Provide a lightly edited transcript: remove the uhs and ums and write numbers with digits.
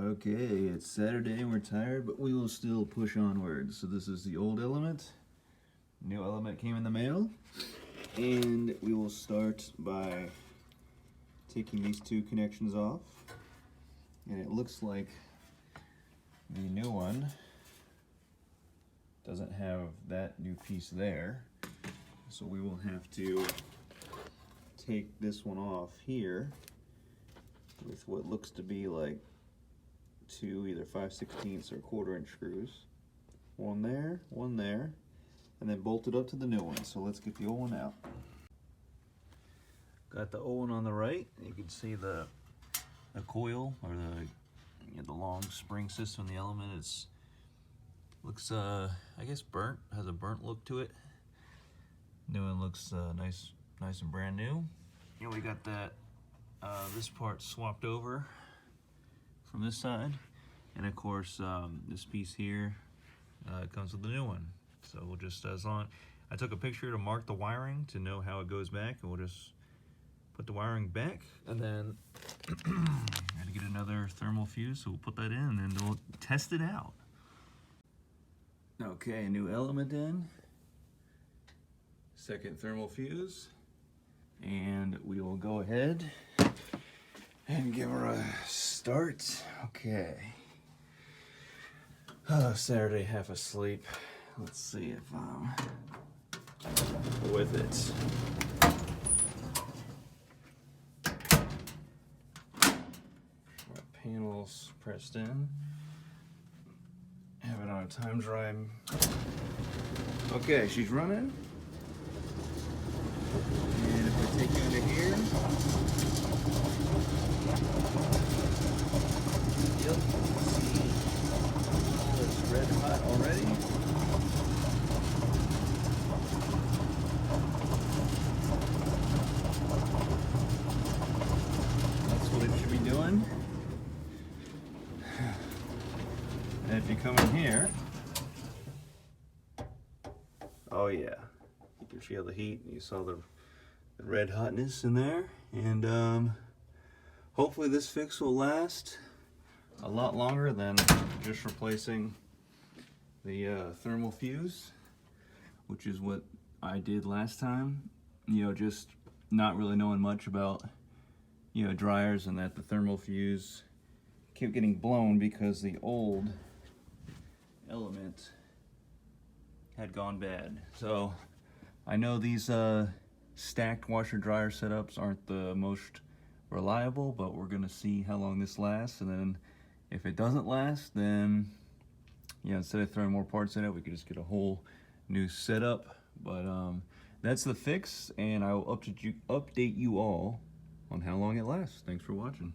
Okay, it's Saturday and we're tired, but we will still push onward. So this is the old element. New element came in the mail. And we will start by taking these two connections off. And it looks like the new one doesn't have that new piece there. So we will have to take this one off here with what looks to be like two either 5/16 or 1/4 inch screws. One there, and then bolt it up to the new one. So let's get the old one out. Got the old one on the right. You can see the coil or the long spring system in the element. It's looks I guess burnt, has a burnt look to it. New one looks nice and brand new. And we got that this part swapped over from this side, and of course this piece here comes with the new one. So we'll just, as long, I took a picture to mark the wiring to know how it goes back, and we'll just put the wiring back, and then I had to get another thermal fuse, so we'll put that in and then we'll test it out. Okay, a new element in, second thermal fuse, and we will go ahead and give her a start. Okay. Oh, Saturday, half asleep. Let's see if I'm with it. My panels pressed in. Have it on a time drive. Okay, she's running. And if I take you under here, yep, see all this red hot already. That's what it should be doing. And if you come in here, oh yeah, you can feel the heat. You saw the red hotness in there, and hopefully this fix will last a lot longer than just replacing the thermal fuse, which is what I did last time. You know, just not really knowing much about, you know, dryers, and that the thermal fuse kept getting blown because the old element had gone bad. So I know these stacked washer dryer setups aren't the most reliable, but we're gonna see how long this lasts, and then if it doesn't last, then, you know, instead of throwing more parts in it, we could just get a whole new setup. But that's the fix, and I will update you all on how long it lasts. Thanks for watching.